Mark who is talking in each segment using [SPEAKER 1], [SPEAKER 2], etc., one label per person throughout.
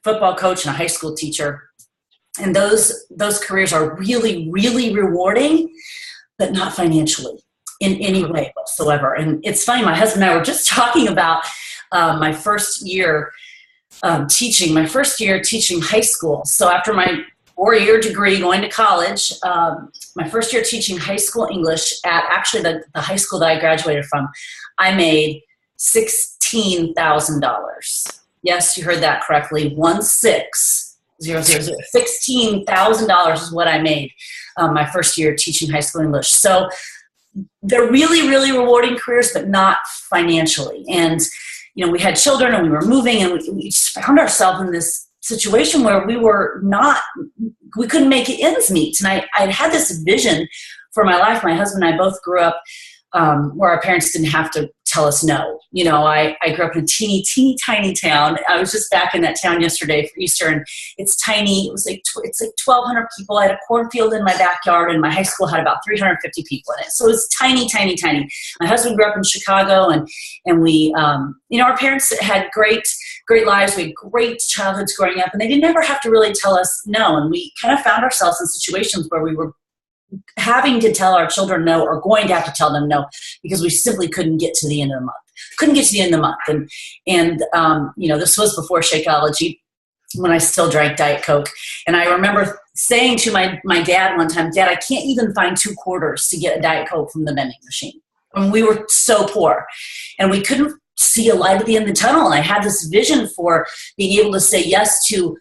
[SPEAKER 1] football coach and a high school teacher. And those careers are really, really rewarding, but not financially in any way whatsoever. And it's funny, my husband and I were just talking about my first year teaching high school. So after my 4-year degree going to college, my first year teaching high school English at actually the high school that I graduated from, I made $16,000. Yes, you heard that correctly. 16000. $16,000 is what I made my first year teaching high school English. So they're really, really rewarding careers, but not financially. And we had children and we were moving, and we just found ourselves in this situation where we couldn't make ends meet. And I had this vision for my life. My husband and I both grew up where our parents didn't have to tell us no. I grew up in a teeny tiny town. I was just back in that town yesterday for Easter, and it's tiny. It's like 1,200 people. I had a cornfield in my backyard, and my high school had about 350 people in it. So it was tiny. My husband grew up in Chicago, and we, our parents had great lives. We had great childhoods growing up, and they didn't ever have to really tell us no. And we kind of found ourselves in situations where we were having to tell our children no, or going to have to tell them no, because we simply couldn't get to the end of the month. And this was before Shakeology, when I still drank Diet Coke. And I remember saying to my dad one time, Dad, I can't even find 2 quarters to get a Diet Coke from the vending machine. And we were so poor, and we couldn't see a light at the end of the tunnel. And I had this vision for being able to say yes to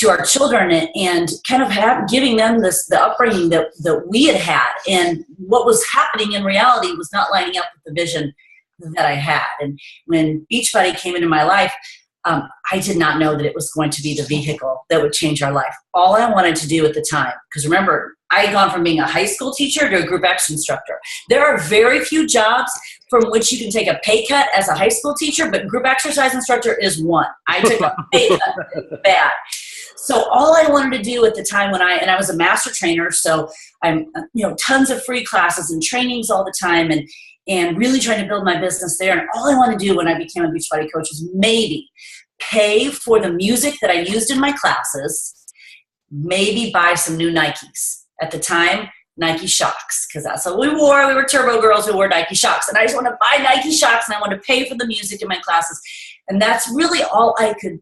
[SPEAKER 1] our children and kind of giving them the upbringing that we had. And what was happening in reality was not lining up with the vision that I had. And when Beachbody came into my life, I did not know that it was going to be the vehicle that would change our life. All I wanted to do at the time, because remember, I had gone from being a high school teacher to a group X instructor. There are very few jobs from which you can take a pay cut as a high school teacher, but group exercise instructor is one. I took a pay cut. Bad. So all I wanted to do at the time and I was a master trainer, so I'm, tons of free classes and trainings all the time, and really trying to build my business there. And all I wanted to do when I became a Beachbody coach was maybe pay for the music that I used in my classes, maybe buy some new Nikes. At the time, Nike Shox, because that's what we wore. We were turbo girls who wore Nike Shox. And I just want to buy Nike Shox, and I want to pay for the music in my classes. And that's really all I could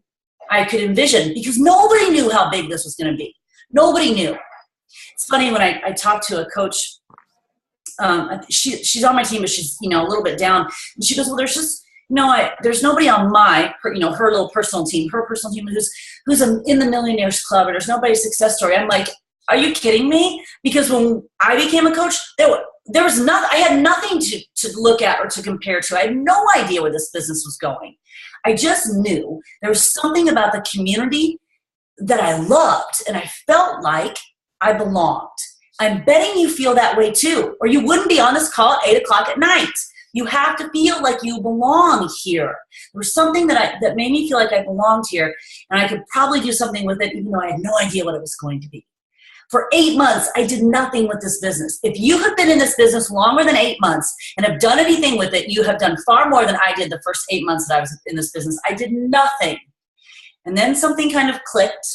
[SPEAKER 1] envision, because nobody knew how big this was going to be. Nobody knew. It's funny, when I talked to a coach, she's on my team, but she's, a little bit down. And she goes, well, there's just, there's nobody on her little personal team, who's in the Millionaires Club, and there's nobody's success story. I'm like, are you kidding me? Because when I became a coach, there was nothing. I had nothing to look at or to compare to. I had no idea where this business was going. I just knew there was something about the community that I loved, and I felt like I belonged. I'm betting you feel that way too, or you wouldn't be on this call at 8 o'clock at night. You have to feel like you belong here. There was something that made me feel like I belonged here, and I could probably do something with it, even though I had no idea what it was going to be. For 8 months, I did nothing with this business. If you have been in this business longer than 8 months and have done anything with it, you have done far more than I did the first 8 months that I was in this business. I did nothing. And then something kind of clicked,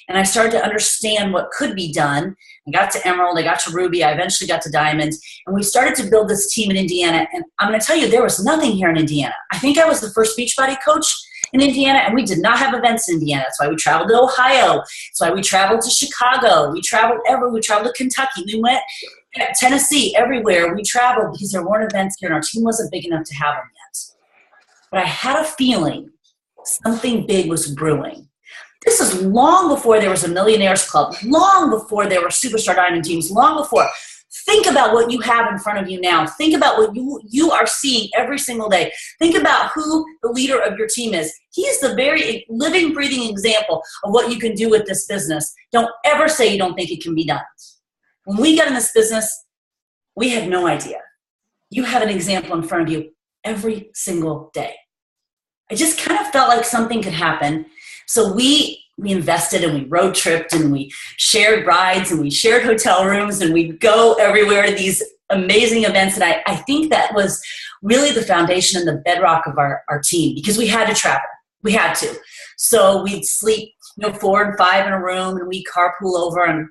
[SPEAKER 1] and I started to understand what could be done. I got to Emerald, I got to Ruby, I eventually got to Diamond, and we started to build this team in Indiana. And I'm going to tell you, there was nothing here in Indiana. I think I was the first Beachbody coach in Indiana, and we did not have events in Indiana. That's why we traveled to Ohio. That's why we traveled to Chicago. We traveled to Kentucky. We went to Tennessee, everywhere. We traveled because there weren't events here, and our team wasn't big enough to have them yet. But I had a feeling something big was brewing. This is long before there was a Millionaires Club, long before there were Superstar Diamond teams, long before. Think about what you have in front of you now. Think about what you are seeing every single day. Think about who the leader of your team is. He's the very living, breathing example of what you can do with this business. Don't ever say you don't think it can be done. When we got in this business, we had no idea. You have an example in front of you every single day. I just kind of felt like something could happen. So we invested, and we road tripped, and we shared rides, and we shared hotel rooms, and we'd go everywhere to these amazing events. And I think that was really the foundation and the bedrock of our team, because we had to travel. We had to. So we'd sleep, 4 and 5 in a room, and we carpool over, and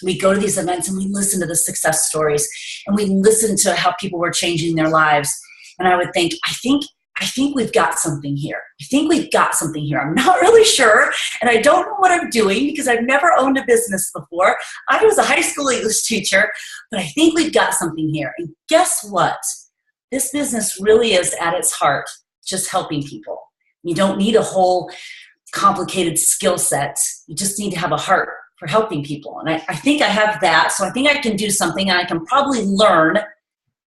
[SPEAKER 1] we go to these events, and we listen to the success stories, and we listen to how people were changing their lives. And I would think, I think we've got something here. I think we've got something here. I'm not really sure, and I don't know what I'm doing because I've never owned a business before. I was a high school English teacher, but I think we've got something here. And guess what? This business really is at its heart just helping people. You don't need a whole complicated skill set. You just need to have a heart for helping people. And I think I have that, so I think I can do something, and I can probably learn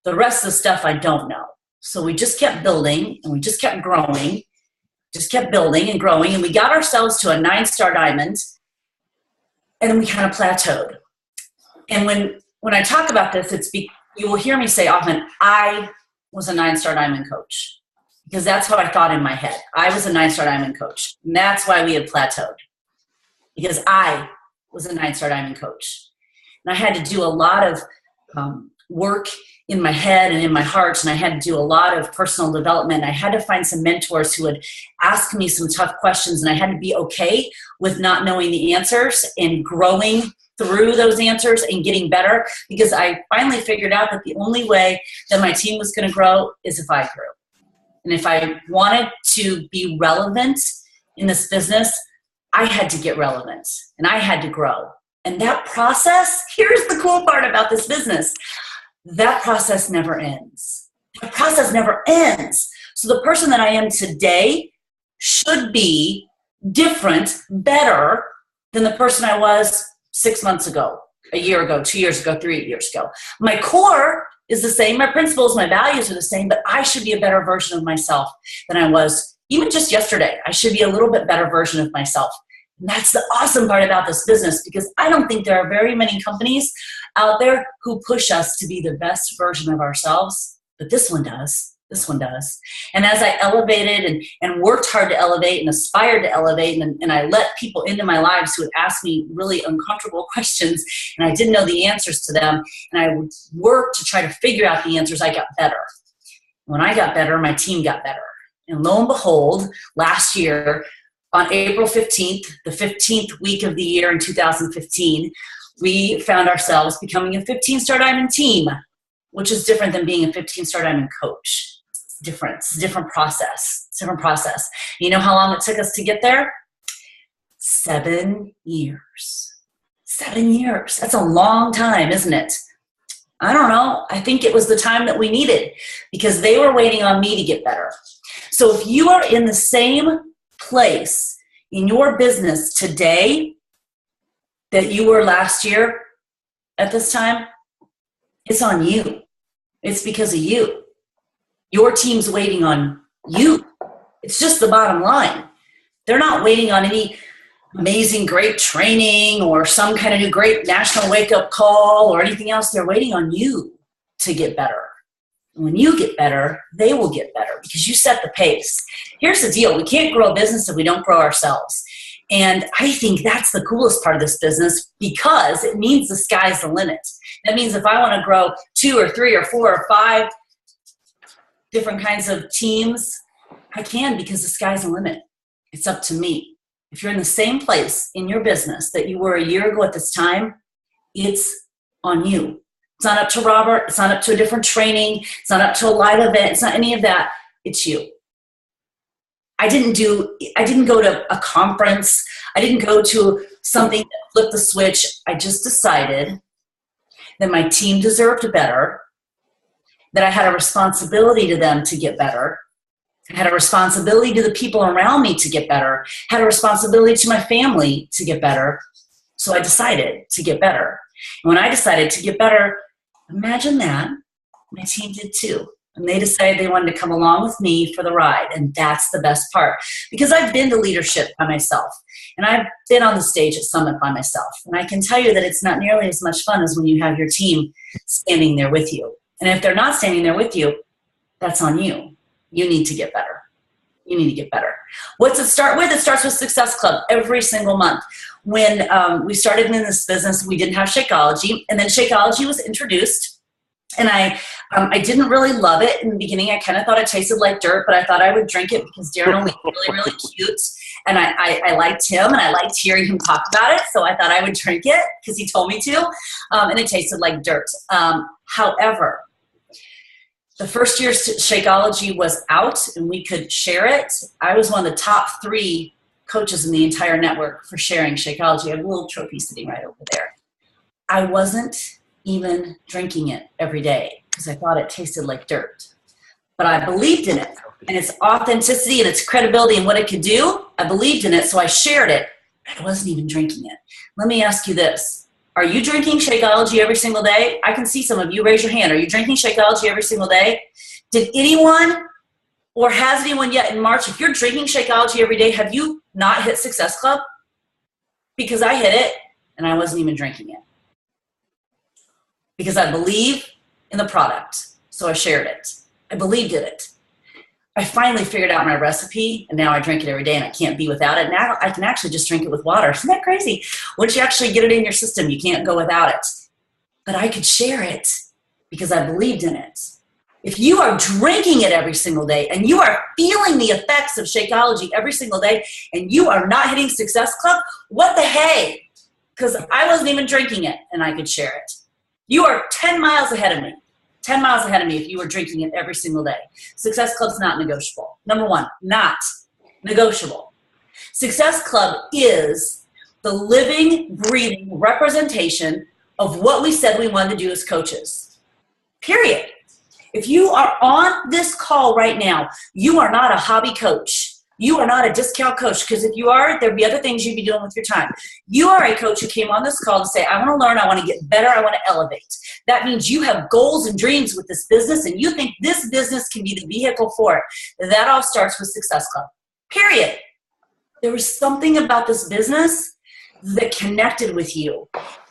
[SPEAKER 1] the rest of the stuff I don't know. So we just kept building, and we just kept growing, just kept building and growing, and we got ourselves to a 9-star diamond, and then we kind of plateaued. And when I talk about this, you will hear me say often, I was a 9-star diamond coach, because that's how I thought in my head. I was a 9-star diamond coach, and that's why we had plateaued, because I was a 9-star diamond coach. And I had to do a lot of work in my head and in my heart, and I had to do a lot of personal development. I had to find some mentors who would ask me some tough questions, and I had to be okay with not knowing the answers and growing through those answers and getting better, because I finally figured out that the only way that my team was going to grow is if I grew. And if I wanted to be relevant in this business, I had to get relevant, and I had to grow. And that process, here's the cool part about this business, that process never ends. The process never ends. So the person that I am today should be different, better than the person I was 6 months ago, a year ago, 2 years ago, 3 years ago. My core is the same. My principles, my values are the same, but I should be a better version of myself than I was even just yesterday. I should be a little bit better version of myself. And that's the awesome part about this business, because I don't think there are very many companies out there who push us to be the best version of ourselves, but this one does. This one does. And as I elevated and worked hard to elevate and aspired to elevate, and I let people into my lives who would ask me really uncomfortable questions, and I didn't know the answers to them, and I would work to try to figure out the answers, I got better. When I got better, my team got better. And lo and behold, last year, on April 15th, the 15th week of the year in 2015, we found ourselves becoming a 15-star diamond team, which is different than being a 15-star diamond coach. It's different. It's a different process. It's a different process. You know how long it took us to get there? 7 years. 7 years. That's a long time, isn't it? I don't know. I think it was the time that we needed, because they were waiting on me to get better. So if you are in the same place in your business today that you were last year at this time, it's on you. It's because of you. Your team's waiting on you. It's just the bottom line. They're not waiting on any amazing, great training or some kind of new great national wake-up call or anything else. They're waiting on you to get better. When you get better, they will get better, because you set the pace. Here's the deal. We can't grow a business if we don't grow ourselves. And I think that's the coolest part of this business, because it means the sky's the limit. That means if I want to grow 2 or 3 or 4 or 5 different kinds of teams, I can, because the sky's the limit. It's up to me. If you're in the same place in your business that you were a year ago at this time, it's on you. It's not up to Robert. It's not up to a different training. It's not up to a live event. It's not any of that. It's you. I didn't go to a conference. I didn't go to something that flipped the switch. I just decided that my team deserved better, that I had a responsibility to them to get better. I had a responsibility to the people around me to get better. I had a responsibility to my family to get better. So I decided to get better. And when I decided to get better, imagine that, my team did too. And they decided they wanted to come along with me for the ride. And that's the best part. Because I've been to leadership by myself. And I've been on the stage at Summit by myself. And I can tell you that it's not nearly as much fun as when you have your team standing there with you. And if they're not standing there with you, that's on you. You need to get better. You need to get better. What's it start with? It starts with Success Club every single month. When we started in this business, we didn't have Shakeology. And then Shakeology was introduced. And I didn't really love it in the beginning. I kind of thought it tasted like dirt, but I thought I would drink it because Darren only really, really cute. And I liked him, and I liked hearing him talk about it. So I thought I would drink it because he told me to. And it tasted like dirt. However, the first year Shakeology was out and we could share it, I was one of the top 3 coaches in the entire network for sharing Shakeology. I have a little trophy sitting right over there. I wasn't even drinking it every day because I thought it tasted like dirt. But I believed in it and its authenticity and its credibility and what it could do. I believed in it, so I shared it. But I wasn't even drinking it. Let me ask you this. Are you drinking Shakeology every single day? I can see some of you. Raise your hand. Are you drinking Shakeology every single day? Did anyone or has anyone yet in March, if you're drinking Shakeology every day, have you not hit Success Club? Because I hit it and I wasn't even drinking it. Because I believe in the product, so I shared it. I believed in it. I finally figured out my recipe, and now I drink it every day, and I can't be without it. Now I can actually just drink it with water. Isn't that crazy? Once you actually get it in your system, you can't go without it. But I could share it because I believed in it. If you are drinking it every single day, and you are feeling the effects of Shakeology every single day, and you are not hitting Success Club, what the hey? Because I wasn't even drinking it, and I could share it. You are 10 miles ahead of me. 10 miles ahead of me if you were drinking it every single day. Success Club's not negotiable. Number 1, not negotiable. Success Club is the living, breathing representation of what we said we wanted to do as coaches. Period. If you are on this call right now, you are not a hobby coach. You are not a discount coach, because if you are, there'd be other things you'd be doing with your time. You are a coach who came on this call to say, I want to learn, I want to get better, I want to elevate. That means you have goals and dreams with this business, and you think this business can be the vehicle for it. That all starts with Success Club. Period. There was something about this business that connected with you.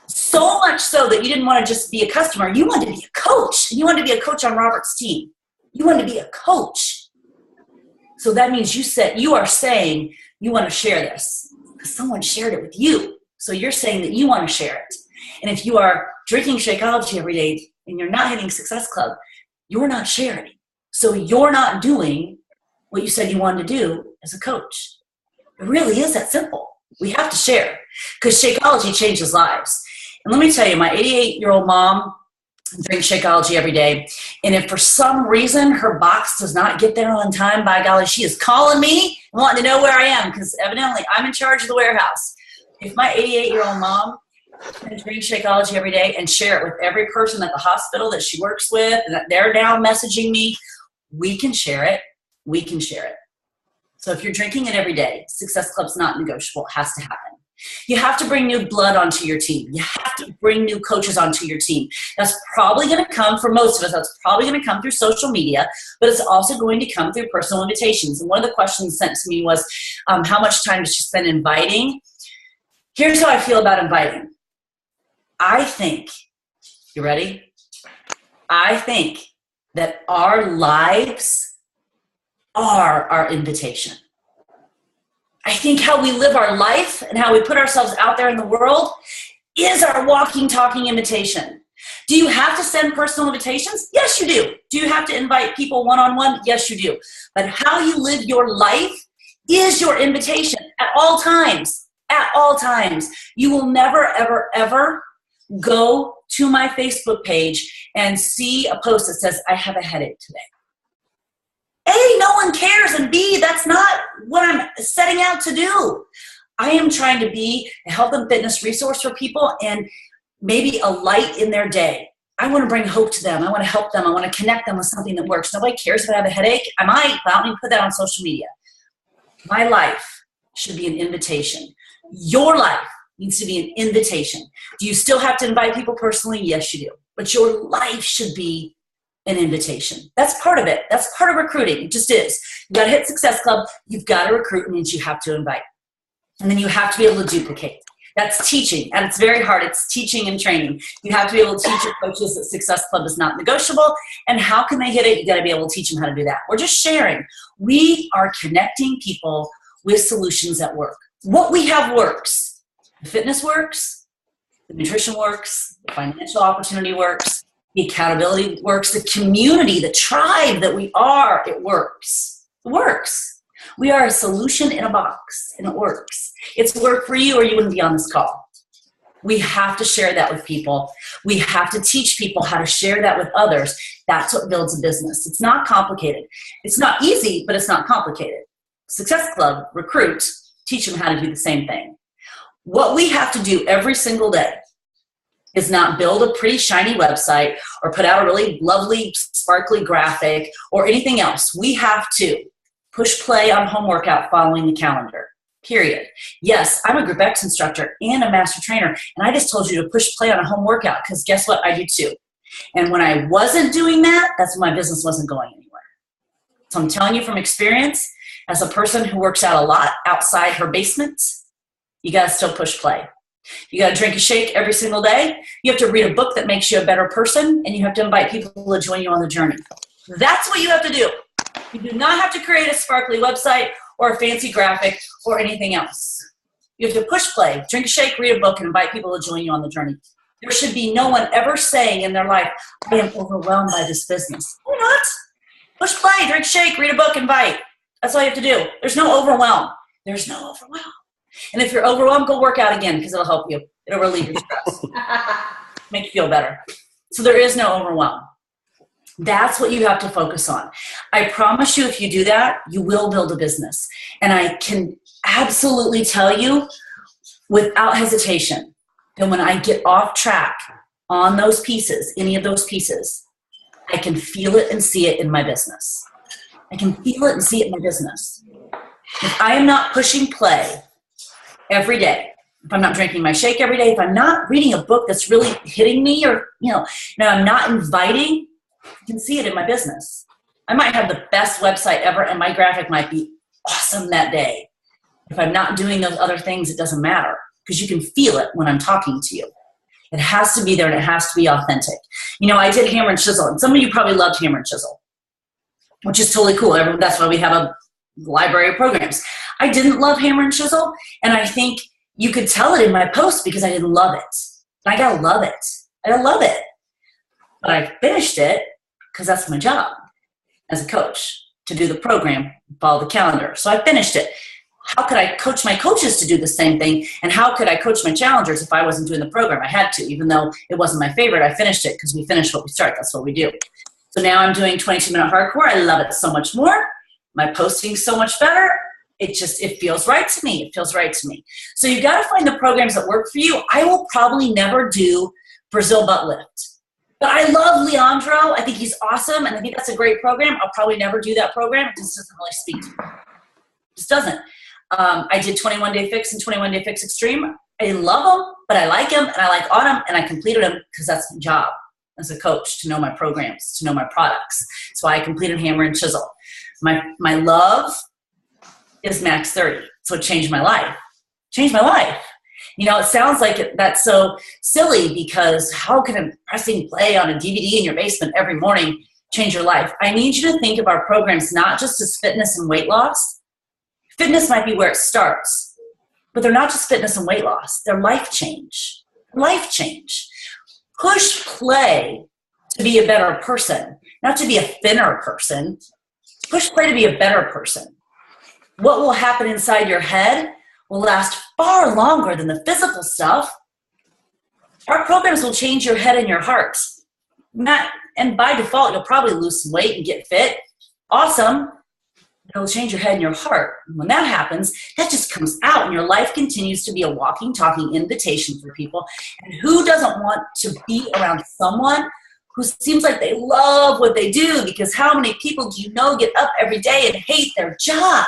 [SPEAKER 1] So much so that you didn't want to just be a customer. You wanted to be a coach. And you wanted to be a coach on Robert's team. You wanted to be a coach. So that means you are saying you want to share this because someone shared it with you. So you're saying that you want to share it. And if you are drinking Shakeology every day and you're not hitting Success Club, you're not sharing. So you're not doing what you said you wanted to do as a coach. It really is that simple. We have to share because Shakeology changes lives. And let me tell you, my 88-year-old mom drinks Shakeology every day. And if for some reason her box does not get there on time, by golly, she is calling me and wanting to know where I am because evidently I'm in charge of the warehouse. If my 88-year-old mom can drink Shakeology every day and share it with every person at the hospital that she works with and that they're now messaging me, we can share it. We can share it. So if you're drinking it every day, Success Club's not negotiable. It has to happen. You have to bring new blood onto your team. You have to bring new coaches onto your team. That's probably going to come, for most of us, that's probably going to come through social media, but it's also going to come through personal invitations. And one of the questions sent to me was, how much time does she spend inviting? Here's how I feel about inviting. I think, you ready? I think that our lives are our invitation. I think how we live our life and how we put ourselves out there in the world is our walking, talking invitation. Do you have to send personal invitations? Yes, you do. Do you have to invite people one-on-one? Yes, you do. But how you live your life is your invitation at all times. At all times. You will never, ever, ever go to my Facebook page and see a post that says, I have a headache today. A, no one cares, and B, that's not what I'm setting out to do. I am trying to be a health and fitness resource for people and maybe a light in their day. I want to bring hope to them. I want to help them. I want to connect them with something that works. Nobody cares if I have a headache. I might, but I don't even put that on social media. My life should be an invitation. Your life needs to be an invitation. Do you still have to invite people personally? Yes, you do. But your life should be an invitation. That's part of it. That's part of recruiting. It just is. You got to hit Success Club. You've got to recruit, means you have to invite. And then you have to be able to duplicate. That's teaching. And it's very hard. It's teaching and training. You have to be able to teach your coaches that Success Club is not negotiable. And how can they hit it? You got to be able to teach them how to do that. We're just sharing. We are connecting people with solutions that work. What we have works. The fitness works. The nutrition works. The financial opportunity works. The accountability works. The community, the tribe that we are, it works. It works. We are a solution in a box, and it works. It's work for you or you wouldn't be on this call. We have to share that with people. We have to teach people how to share that with others. That's what builds a business. It's not complicated. It's not easy, but it's not complicated. Success Club, recruit, teach them how to do the same thing. What we have to do every single day is not build a pretty shiny website or put out a really lovely sparkly graphic or anything else. We have to push play on home workout following the calendar, period. Yes, I'm a Group X instructor and a master trainer, and I just told you to push play on a home workout because guess what? I do too. And when I wasn't doing that, that's when my business wasn't going anywhere. So I'm telling you from experience, as a person who works out a lot outside her basement, you got to still push play. You got to drink a shake every single day. You have to read a book that makes you a better person, and you have to invite people to join you on the journey. That's what you have to do. You do not have to create a sparkly website or a fancy graphic or anything else. You have to push play, drink a shake, read a book, and invite people to join you on the journey. There should be no one ever saying in their life, I am overwhelmed by this business. You're not. Push play, drink a shake, read a book, invite. That's all you have to do. There's no overwhelm. There's no overwhelm. And if you're overwhelmed, go work out again because it'll help you. It'll relieve your stress. Make you feel better. So there is no overwhelm. That's what you have to focus on. I promise you, if you do that, you will build a business. And I can absolutely tell you without hesitation that when I get off track on those pieces, any of those pieces, I can feel it and see it in my business. I can feel it and see it in my business. If I am not pushing play every day, if I'm not drinking my shake every day, if I'm not reading a book that's really hitting me, or I'm not inviting, you can see it in my business. I might have the best website ever and my graphic might be awesome that day. If I'm not doing those other things, it doesn't matter because you can feel it when I'm talking to you. It has to be there and it has to be authentic. I did Hammer and Chisel, and some of you probably loved Hammer and Chisel, which is totally cool. That's why we have a library of programs. I didn't love Hammer and Chisel, and I think you could tell it in my post because I didn't love it. And I gotta love it. I gotta love it. But I finished it because that's my job as a coach, to do the program, follow the calendar. So I finished it. How could I coach my coaches to do the same thing? And how could I coach my challengers if I wasn't doing the program? I had to, even though it wasn't my favorite. I finished it because we finish what we start. That's what we do. So now I'm doing 22-minute hardcore. I love it so much more. My posting's so much better. It feels right to me. It feels right to me. So you've got to find the programs that work for you. I will probably never do Brazil butt lift. But I love Leandro. I think he's awesome, and I think that's a great program. I'll probably never do that program. It just doesn't really speak to me. It just doesn't. I did 21 Day Fix and 21 Day Fix Extreme. I didn't love them, but I like them, and I like Autumn, and I completed them because that's my job as a coach, to know my programs, to know my products. So I completed Hammer and Chisel. My love is Max 30. So it changed my life. Changed my life. It sounds like that's so silly because how can pressing play on a DVD in your basement every morning change your life? I need you to think of our programs not just as fitness and weight loss. Fitness might be where it starts, but they're not just fitness and weight loss. They're life change. Life change. Push play to be a better person, not to be a thinner person. Push play to be a better person. What will happen inside your head will last far longer than the physical stuff. Our programs will change your head and your heart. And by default, you'll probably lose some weight and get fit. Awesome. It'll change your head and your heart. And when that happens, that just comes out, and your life continues to be a walking, talking invitation for people. And who doesn't want to be around someone who seems like they love what they do? Because how many people do you know get up every day and hate their job?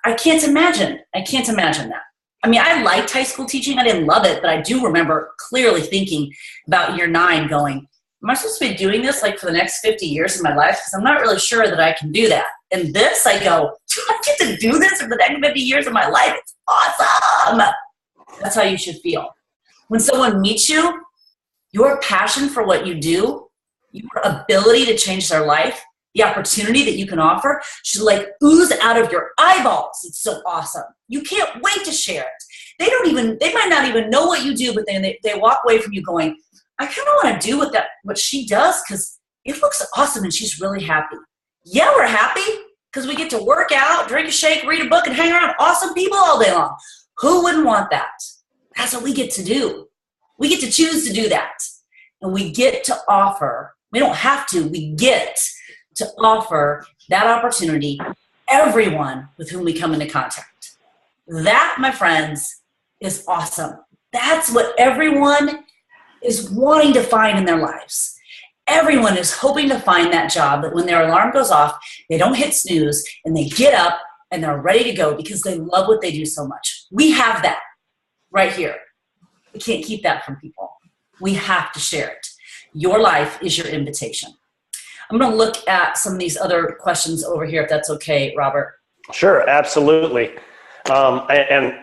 [SPEAKER 1] I can't imagine. I can't imagine that. I mean, I liked high school teaching. I didn't love it, but I do remember clearly thinking about year 9 going, am I supposed to be doing this like for the next 50 years of my life? Because I'm not really sure that I can do that. And this, I go, do I get to do this for the next 50 years of my life? It's awesome. That's how you should feel. When someone meets you, your passion for what you do, your ability to change their life, the opportunity that you can offer should like ooze out of your eyeballs. It's so awesome. You can't wait to share it. They might not even know what you do, but then they walk away from you going, I kind of want to do what she does because it looks awesome and she's really happy. Yeah, we're happy because we get to work out, drink a shake, read a book, and hang around awesome people all day long. Who wouldn't want that? That's what we get to do. We get to choose to do that. And we get to offer, we don't have to, we get to offer that opportunity to everyone with whom we come into contact. That, my friends, is awesome. That's what everyone is wanting to find in their lives. Everyone is hoping to find that job that when their alarm goes off, they don't hit snooze and they get up and they're ready to go because they love what they do so much. We have that right here. We can't keep that from people. We have to share it. Your life is your invitation. I'm going to look at some of these other questions over here, if that's okay, Robert.
[SPEAKER 2] Sure, absolutely. And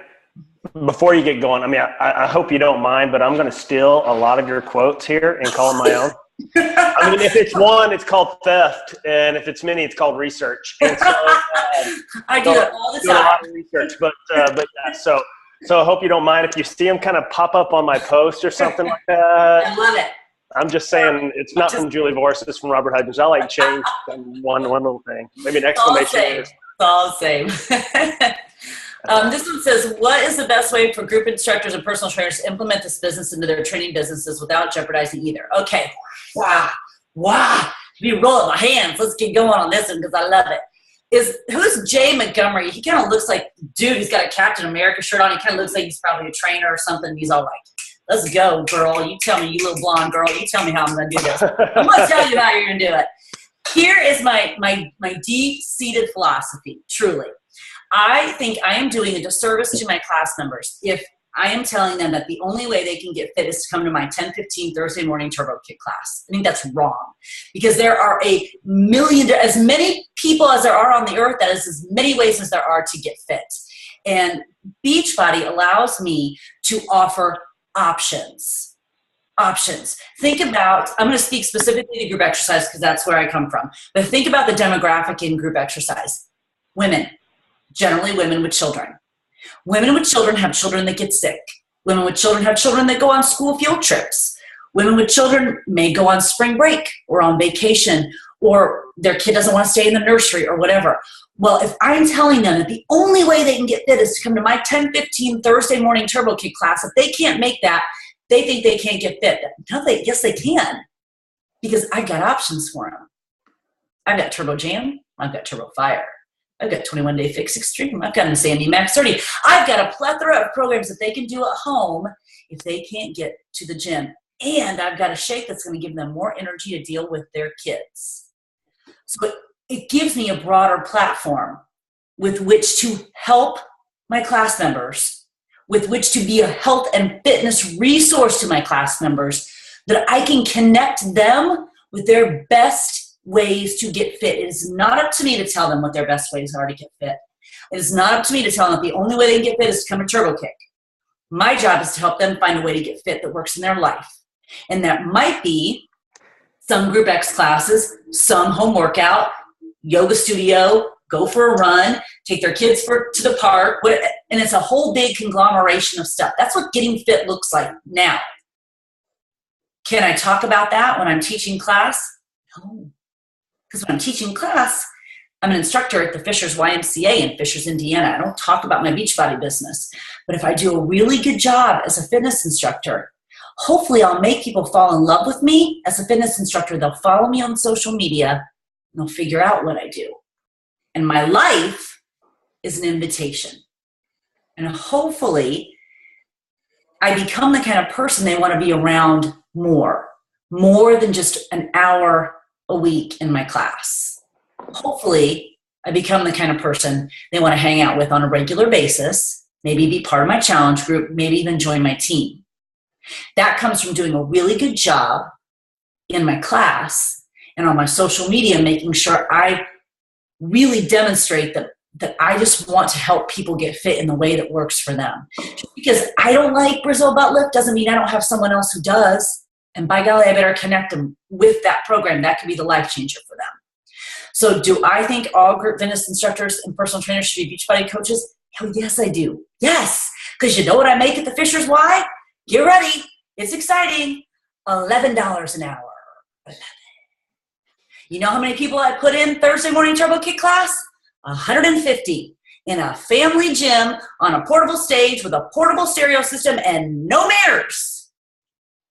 [SPEAKER 2] before you get going, I mean, I hope you don't mind, but I'm going to steal a lot of your quotes here and call them my own. I mean, if it's one, it's called theft, and if it's many, it's called research. And so,
[SPEAKER 1] I do it all the time.
[SPEAKER 2] A lot of research, but yeah, so I hope you don't mind if you see them kind of pop up on my post or something like that.
[SPEAKER 1] I love it.
[SPEAKER 2] I'm just saying it's not from Julie Voris, it's from Robert Hudgens. I like change one little thing, maybe an exclamation.
[SPEAKER 1] It's all the same. This one says, what is the best way for group instructors and personal trainers to implement this business into their training businesses without jeopardizing either? Okay. Wow. Be rolling my hands. Let's get going on this one because I love it. Who's Jay Montgomery? He kind of looks like, dude, he's got a Captain America shirt on. He kind of looks like he's probably a trainer or something. He's all like, let's go, girl. You tell me, you little blonde girl. You tell me how I'm going to do this. I'm going to tell you how you're going to do it. Here is my deep-seated philosophy, truly. I think I am doing a disservice to my class members if I am telling them that the only way they can get fit is to come to my 10:15 Thursday morning turbo kick class. I think that's wrong because there are as many people as there are on the earth, that is as many ways as there are to get fit. And Beachbody allows me to offer options. Think about, I'm going to speak specifically to group exercise because that's where I come from, but think about the demographic in group exercise. Women. Generally women with children. Women with children have children that get sick. Women with children have children that go on school field trips. Women with children may go on spring break or on vacation, or their kid doesn't want to stay in the nursery or whatever. Well, if I'm telling them that the only way they can get fit is to come to my 10:15 Thursday morning turbo kick class, if they can't make that, they think they can't get fit. No, yes, they can, because I've got options for them. I've got Turbo Jam. I've got Turbo Fire. I've got 21 Day Fix Extreme. I've got Insanity Max 30. I've got a plethora of programs that they can do at home if they can't get to the gym. And I've got a shake that's going to give them more energy to deal with their kids. So it gives me a broader platform with which to help my class members, with which to be a health and fitness resource to my class members, that I can connect them with their best ways to get fit. It is not up to me to tell them what their best ways are to get fit. It is not up to me to tell them that the only way they can get fit is to come to Turbo Kick. My job is to help them find a way to get fit that works in their life. And that might be some group X classes, some home workout, yoga studio, go for a run, take their kids to the park, and it's a whole big conglomeration of stuff. That's what getting fit looks like now. Can I talk about that when I'm teaching class? No. Because when I'm teaching class, I'm an instructor at the Fishers YMCA in Fishers, Indiana. I don't talk about my Beachbody business. But if I do a really good job as a fitness instructor, hopefully I'll make people fall in love with me as a fitness instructor. They'll follow me on social media, and they'll figure out what I do. And my life is an invitation. And hopefully I become the kind of person they want to be around more than just an hour a week in my class. Hopefully I become the kind of person they want to hang out with on a regular basis, maybe be part of my challenge group, maybe even join my team. That comes from doing a really good job in my class and on my social media, making sure I really demonstrate that I just want to help people get fit in the way that works for them. Just because I don't like Brazil butt lift doesn't mean I don't have someone else who does. And by golly, I better connect them with that program. That could be the life changer for them. So do I think all group fitness instructors and personal trainers should be Beachbody coaches? Hell yes, I do. Yes. Because you know what I make at the Fishers Y? Get ready. It's exciting. $11 an hour. 11. You know how many people I put in Thursday morning turbo kick class? 150 in a family gym on a portable stage with a portable stereo system and no mirrors.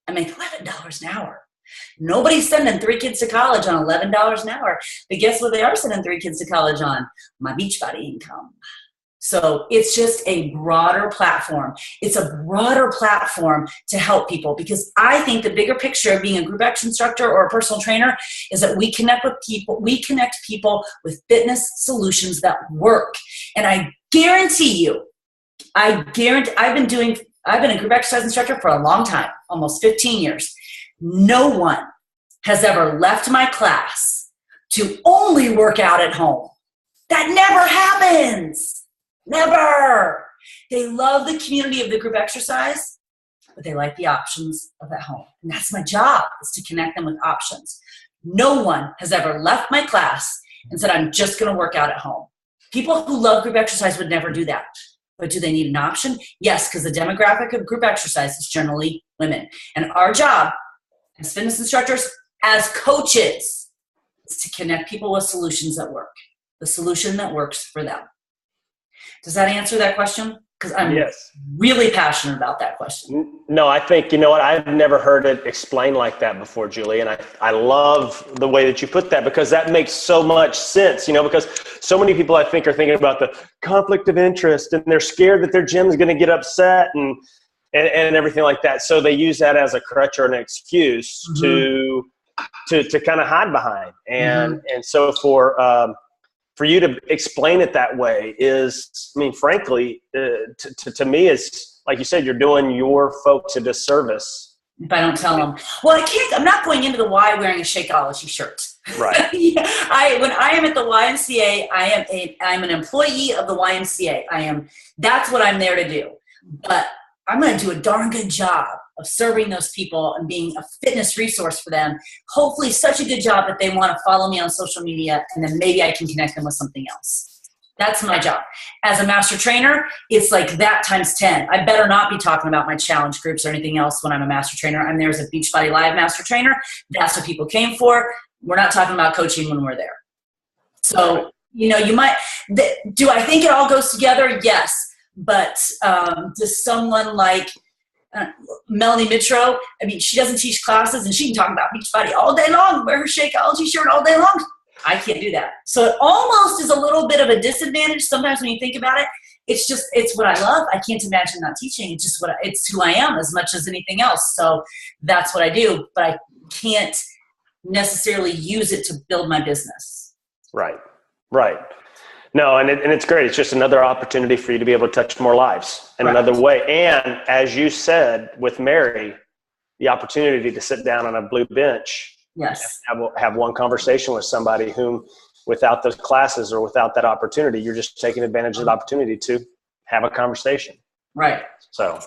[SPEAKER 1] I make $11 an hour. Nobody's sending 3 kids to college on $11 an hour. But guess what they are sending 3 kids to college on? My Beachbody income. So it's just a broader platform. It's a broader platform to help people, because I think the bigger picture of being a group action instructor or a personal trainer is that we connect with people. We connect people with fitness solutions that work. And I guarantee you, I've been a group exercise instructor for a long time, almost 15 years. No one has ever left my class to only work out at home. That never happens. Never. They love the community of the group exercise, but they like the options of at home. And that's my job, is to connect them with options. No one has ever left my class and said, I'm just going to work out at home. People who love group exercise would never do that. But do they need an option? Yes, because the demographic of group exercise is generally women. And our job as fitness instructors, as coaches, is to connect people with solutions that work. The solution that works for them. Does that answer that question? Because I'm really passionate about that question.
[SPEAKER 2] No, I think, you know what, I've never heard it explained like that before, Julie. And I love the way that you put that, because that makes so much sense, because so many people, I think, are thinking about the conflict of interest, and they're scared that their gym is going to get upset and everything like that. So they use that as a crutch or an excuse to kind of hide behind. And so for you to explain it that way is, frankly, to me, is, like you said, you're doing your folks a disservice.
[SPEAKER 1] If I don't tell them. Well, I'm not going into the Y wearing a Shakeology shirt.
[SPEAKER 2] Right.
[SPEAKER 1] When I am at the YMCA, I'm an employee of the YMCA. That's what I'm there to do. But I'm going to do a darn good job of serving those people and being a fitness resource for them. Hopefully such a good job that they want to follow me on social media, and then maybe I can connect them with something else. That's my job. As a master trainer, it's like that times 10. I better not be talking about my challenge groups or anything else when I'm a master trainer. I'm there as a Beachbody Live master trainer. That's what people came for. We're not talking about coaching when we're there. So, you might, do I think it all goes together? Yes. But does someone like Melanie Mitro, she doesn't teach classes and she can talk about Beachbody all day long, wear her Shakeology shirt all day long. I can't do that. So it almost is a little bit of a disadvantage sometimes when you think about it. It's what I love. I can't imagine not teaching. It's who I am as much as anything else. So that's what I do, but I can't necessarily use it to build my business.
[SPEAKER 2] Right. No, and it's great. It's just another opportunity for you to be able to touch more lives in another way. And as you said with Mary, the opportunity to sit down on a blue bench, have one conversation with somebody whom, without those classes or without that opportunity, you're just taking advantage of the opportunity to have a conversation.
[SPEAKER 1] Right.
[SPEAKER 2] So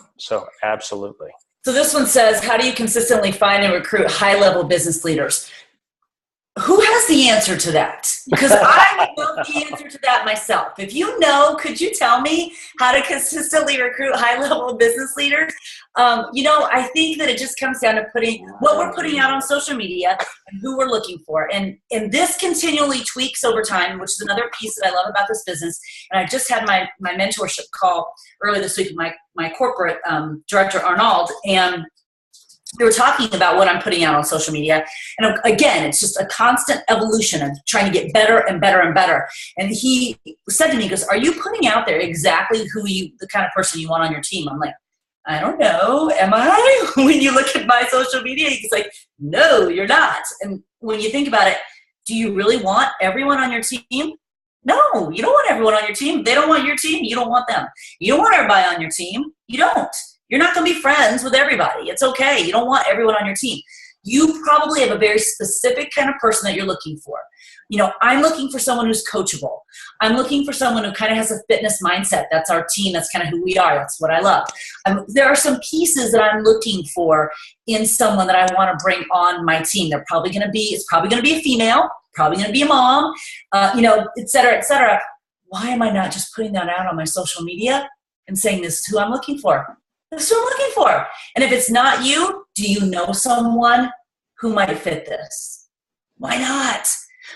[SPEAKER 2] absolutely.
[SPEAKER 1] So this one says, how do you consistently find and recruit high-level business leaders? Who has the answer to that? Because I know the answer to that myself. If you know, could you tell me how to consistently recruit high-level business leaders? I think that it just comes down to what we're putting out on social media and who we're looking for. And this continually tweaks over time, which is another piece that I love about this business. And I just had my mentorship call earlier this week with my corporate director, Arnold, and we were talking about what I'm putting out on social media. And again, it's just a constant evolution of trying to get better and better and better. And he said to me, he goes, are you putting out there exactly the kind of person you want on your team? I'm like, I don't know. Am I? When you look at my social media, he's like, no, you're not. And when you think about it, do you really want everyone on your team? No, you don't want everyone on your team. They don't want your team. You don't want them. You don't want everybody on your team. You don't. You're not going to be friends with everybody. It's okay. You don't want everyone on your team. You probably have a very specific kind of person that you're looking for. I'm looking for someone who's coachable. I'm looking for someone who kind of has a fitness mindset. That's our team. That's kind of who we are. That's what I love. There are some pieces that I'm looking for in someone that I want to bring on my team. It's probably going to be a female, probably going to be a mom, et cetera, et cetera. Why am I not just putting that out on my social media and saying this is who I'm looking for? That's what I'm looking for. And if it's not you, do you know someone who might fit this? Why not?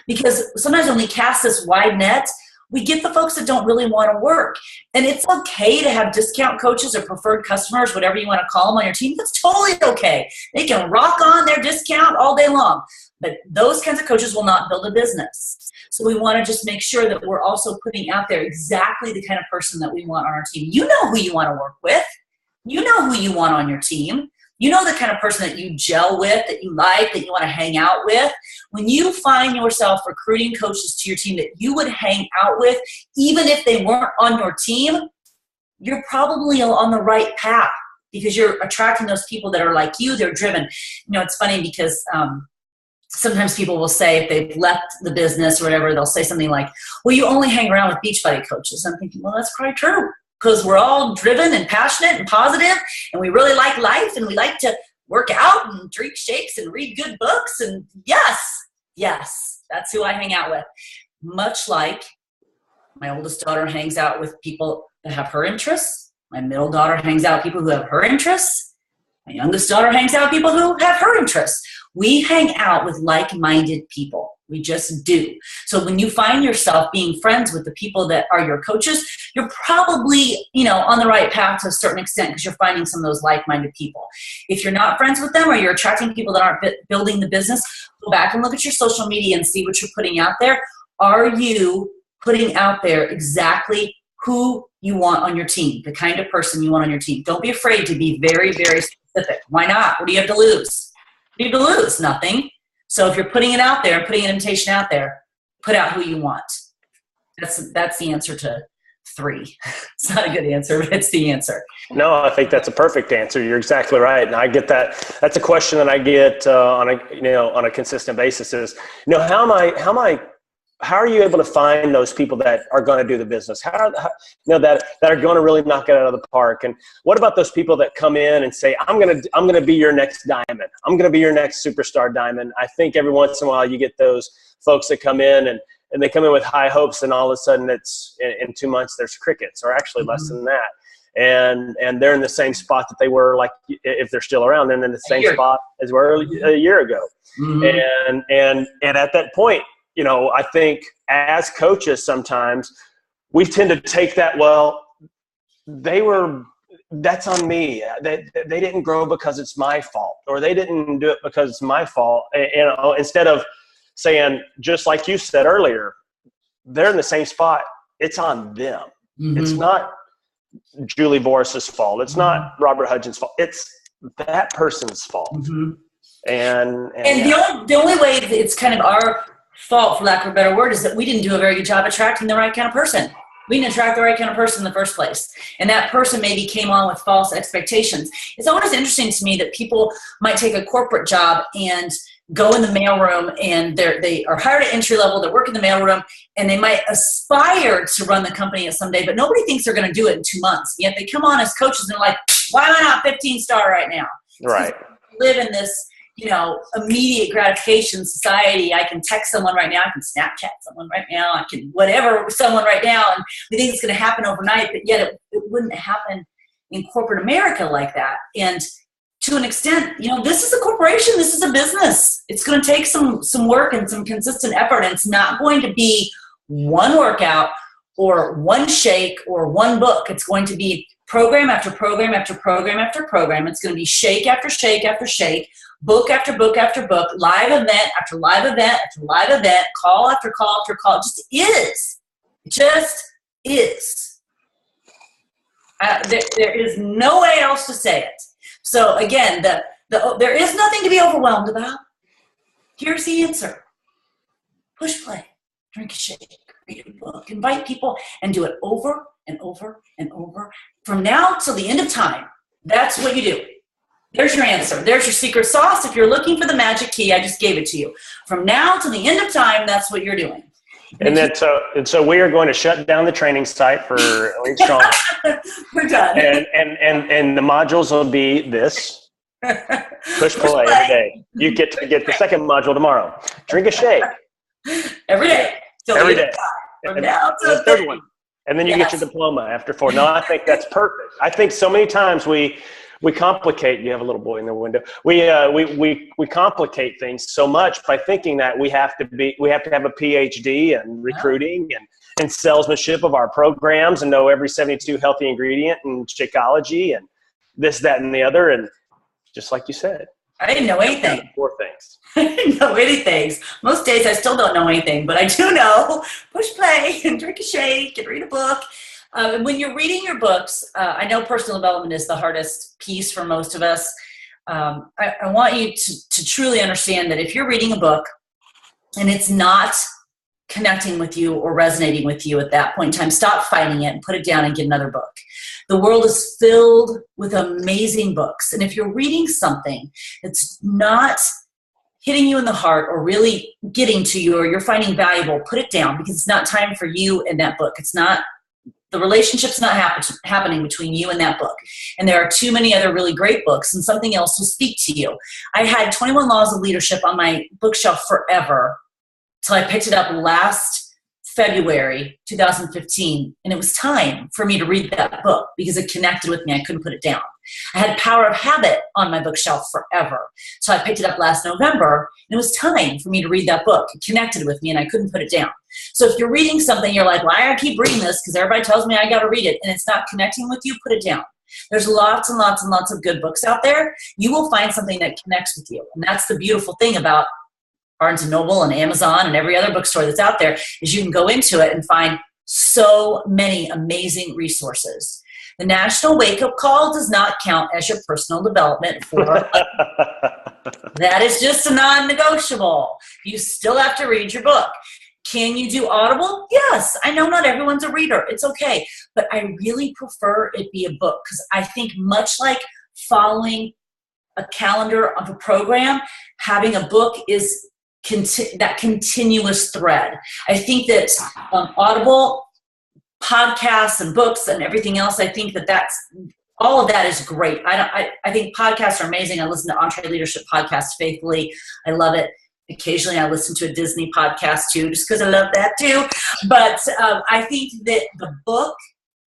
[SPEAKER 1] Because sometimes when we cast this wide net, we get the folks that don't really want to work. And it's okay to have discount coaches or preferred customers, whatever you want to call them on your team. That's totally okay. They can rock on their discount all day long. But those kinds of coaches will not build a business. So we want to just make sure that we're also putting out there exactly the kind of person that we want on our team. You know who you want to work with. You know who you want on your team. You know the kind of person that you gel with, that you like, that you want to hang out with. When you find yourself recruiting coaches to your team that you would hang out with, even if they weren't on your team, you're probably on the right path because you're attracting those people that are like you. They're driven. You know, it's funny because sometimes people will say if they've left the business or whatever, they'll say something like, well, you only hang around with Beachbody coaches. I'm thinking, well, that's probably true. Because we're all driven and passionate and positive, and we really like life, and we like to work out and drink shakes and read good books. And yes, that's who I hang out with. Much like my oldest daughter hangs out with people that have her interests. My middle daughter hangs out with people who have her interests. My youngest daughter hangs out with people who have her interests. We hang out with like-minded people. We just do. So when you find yourself being friends with the people that are your coaches, you're probably, on the right path to a certain extent because you're finding some of those like-minded people. If you're not friends with them or you're attracting people that aren't building the business, go back and look at your social media and see what you're putting out there. Are you putting out there exactly who you want on your team, the kind of person you want on your team? Don't be afraid to be very, very specific. Why not? What do you have to lose? What do you have to lose? Nothing. So if you're putting it out there and putting an invitation out there, put out who you want. That's the answer to 3. It's not a good answer, but it's the answer.
[SPEAKER 2] No, I think that's a perfect answer. You're exactly right. And I get that. That's a question that I get on a consistent basis is, how are you able to find those people that are going to do the business? That are going to really knock it out of the park? And what about those people that come in and say, I'm going to be your next diamond. I'm going to be your next superstar diamond. I think every once in a while you get those folks that come in and they come in with high hopes, and all of a sudden it's in 2 months there's crickets, or actually less than that. And they're in the same spot that they were, like, if they're still around, they're in the same spot as were a year ago. Mm-hmm. And at that point, I think as coaches sometimes we tend to take that, well, that's on me. They didn't grow because it's my fault, or they didn't do it because it's my fault. Instead of saying, just like you said earlier, they're in the same spot. It's on them. Mm-hmm. It's not Julie Voris's fault. It's not Robert Hudgens' fault. It's that person's fault. Mm-hmm. And
[SPEAKER 1] the only way that it's kind of our fault, for lack of a better word, is that we didn't do a very good job attracting the right kind of person. We didn't attract the right kind of person in the first place. And that person maybe came on with false expectations. It's always interesting to me that people might take a corporate job and go in the mailroom, and they are hired at entry level, they work in the mailroom, and they might aspire to run the company someday, but nobody thinks they're going to do it in 2 months. Yet they come on as coaches and they're like, why am I not 15-star right now?
[SPEAKER 2] Right.
[SPEAKER 1] So live in this, immediate gratification society. I can text someone right now. I can Snapchat someone right now. I can whatever someone right now. And we think it's going to happen overnight, but yet it wouldn't happen in corporate America like that. And to an extent, this is a corporation. This is a business. It's going to take some work and some consistent effort. And it's not going to be one workout or one shake or one book. It's going to be program after program after program after program. It's going to be shake after shake after shake, book after book after book, live event after live event after live event, call after call after call. It just is. It just is. There is no way else to say it. So again, there is nothing to be overwhelmed about. Here's the answer. Push play, drink a shake, read a book, invite people, and do it over and over and over. From now till the end of time, that's what you do. There's your answer. There's your secret sauce. If you're looking for the magic key, I just gave it to you. From now till the end of time, that's what you're doing.
[SPEAKER 2] And so we are going to shut down the training site for Elite Strong.
[SPEAKER 1] We're done.
[SPEAKER 2] And the modules will be this: push play every day. You get the second module tomorrow. Drink a shake
[SPEAKER 1] every day.
[SPEAKER 2] Every day.
[SPEAKER 1] From now to
[SPEAKER 2] the third one, and then you get your diploma after 4. No, I think that's perfect. I think so many times we complicate. You have a little boy in the window. We complicate things so much by thinking that we have to have a PhD and recruiting and salesmanship of our programs and know every 72 healthy ingredient and Shakeology and this, that, and the other. And just like you said,
[SPEAKER 1] I didn't know anything.
[SPEAKER 2] 4 things.
[SPEAKER 1] I didn't know anything. Most days I still don't know anything, but I do know push play and drink a shake and read a book. When you're reading your books, I know personal development is the hardest piece for most of us. I want you to truly understand that if you're reading a book and it's not connecting with you or resonating with you at that point in time, stop fighting it and put it down and get another book. The world is filled with amazing books. And if you're reading something that's not hitting you in the heart or really getting to you or you're finding valuable, put it down, because it's not time for you and that book. It's not, the relationship's not happening between you and that book. And there are too many other really great books, and something else will speak to you. I had 21 Laws of Leadership on my bookshelf forever till I picked it up last February 2015, and it was time for me to read that book because it connected with me. I couldn't put it down. I had Power of Habit on my bookshelf forever, so I picked it up last November, and it was time for me to read that book. It connected with me, and I couldn't put it down. So if you're reading something, you're like, why do I keep reading this? Because everybody tells me I got to read it, and it's not connecting with you, put it down. There's lots and lots and lots of good books out there. You will find something that connects with you, and that's the beautiful thing about Barnes & Noble and Amazon and every other bookstore that's out there, is you can go into it and find so many amazing resources. The National Wake Up Call does not count as your personal development for that is just a non-negotiable. You still have to read your book. Can you do Audible? Yes. I know not everyone's a reader. It's okay. But I really prefer it be a book, because I think much like following a calendar of a program, having a book is that continuous thread. I think that Audible, podcasts and books and everything else, I think that's all of that is great. I think podcasts are amazing. I listen to EntreLeadership podcast faithfully. I love it. Occasionally I listen to a Disney podcast too, just because I love that too. But I think that the book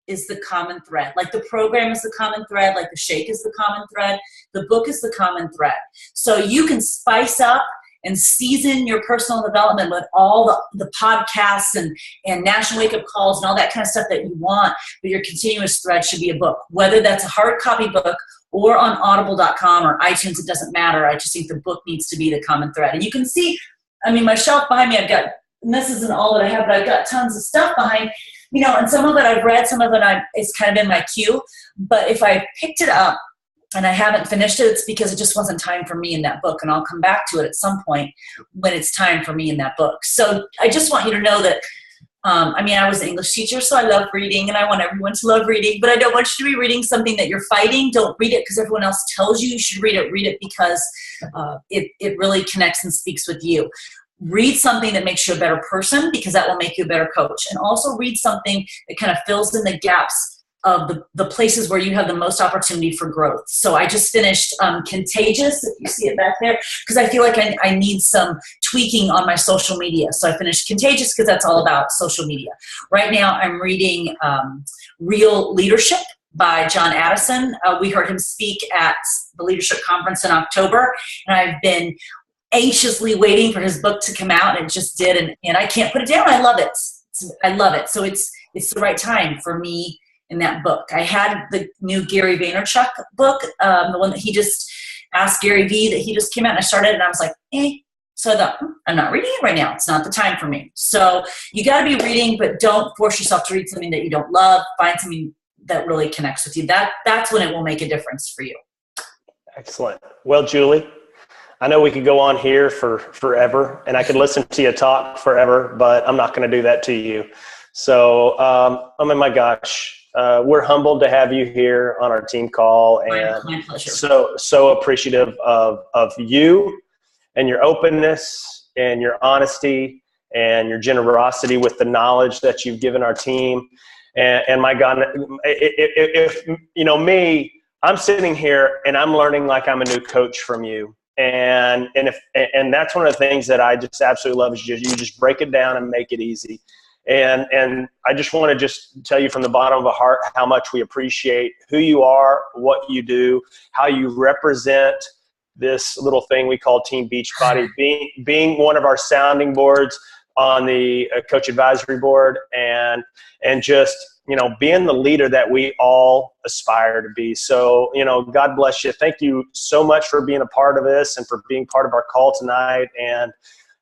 [SPEAKER 1] is the common thread. Like the program is the common thread, like the shake is the common thread. The book is the common thread. So you can spice up and season your personal development with all the podcasts and National Wake Up Calls and all that kind of stuff that you want, but your continuous thread should be a book. Whether that's a hard copy book or on audible.com or iTunes, it doesn't matter. I just think the book needs to be the common thread. And you can see, I mean, my shelf behind me, I've got, and this isn't all that I have, but I've got tons of stuff behind, and some of it I've read, some of it it's kind of in my queue. But if I picked it up and I haven't finished it, it's because it just wasn't time for me in that book. And I'll come back to it at some point when it's time for me in that book. So I just want you to know that, I was an English teacher, so I love reading, and I want everyone to love reading, but I don't want you to be reading something that you're fighting. Don't read it because everyone else tells you should read it. Read it because it really connects and speaks with you. Read something that makes you a better person, because that will make you a better coach. And also read something that kind of fills in the gaps of the places where you have the most opportunity for growth. So I just finished Contagious, if you see it back there, because I feel like I need some tweaking on my social media. So I finished Contagious because that's all about social media. Right now I'm reading Real Leadership by John Addison. We heard him speak at the Leadership Conference in October, and I've been anxiously waiting for his book to come out, and it just did, and I can't put it down. I love it. I love it. So it's the right time for me in that book. I had the new Gary Vaynerchuk book, the one that he just asked Gary V, that he just came out, and I started, and I was like, So I thought, I'm not reading it right now. It's not the time for me. So you got to be reading, but don't force yourself to read something that you don't love. Find something that really connects with you. That's when it will make a difference for you. Excellent.
[SPEAKER 2] Well, Julie, I know we could go on here for forever, and I could listen to you talk forever, but I'm not going to do that to you. So, my gosh, we're humbled to have you here on our team call, and
[SPEAKER 1] my pleasure.
[SPEAKER 2] So appreciative of you and your openness and your honesty and your generosity with the knowledge that you've given our team. And my God, if me, I'm sitting here and I'm learning like I'm a new coach from you. And that's one of the things that I just absolutely love is you just break it down and make it easy. And I just want to just tell you from the bottom of our heart how much we appreciate who you are, what you do, how you represent this little thing we call Team Beachbody, being one of our sounding boards, on the coach advisory board, and just, being the leader that we all aspire to be. So, God bless you. Thank you so much for being a part of this and for being part of our call tonight. And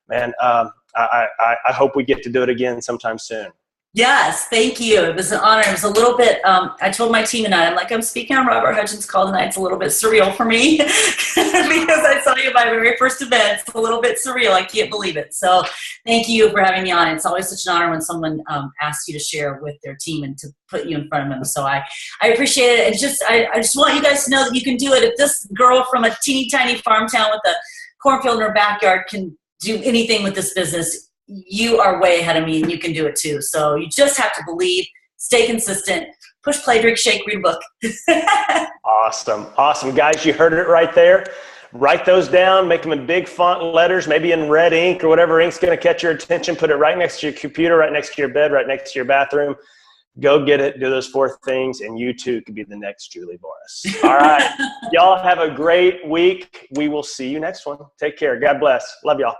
[SPEAKER 2] man, I hope we get to do it again sometime soon.
[SPEAKER 1] Yes, thank you. It was an honor. It was a little bit, I told my team tonight, I'm speaking on Robert Hutchins' call tonight. It's a little bit surreal for me because I saw you at my very first event. It's a little bit surreal. I can't believe it. So thank you for having me on. It's always such an honor when someone asks you to share with their team and to put you in front of them. So I appreciate it. And I just want you guys to know that you can do it. If this girl from a teeny tiny farm town with a cornfield in her backyard can do anything with this business, you are way ahead of me, and you can do it too. So you just have to believe, stay consistent, push, play, drink, shake, read a book.
[SPEAKER 2] Awesome. Guys, you heard it right there. Write those down, make them in big font letters, maybe in red ink or whatever ink's going to catch your attention. Put it right next to your computer, right next to your bed, right next to your bathroom. Go get it. Do those 4 things, and you too could be the next Julie Voris. All right. Y'all have a great week. We will see you next one. Take care. God bless. Love y'all.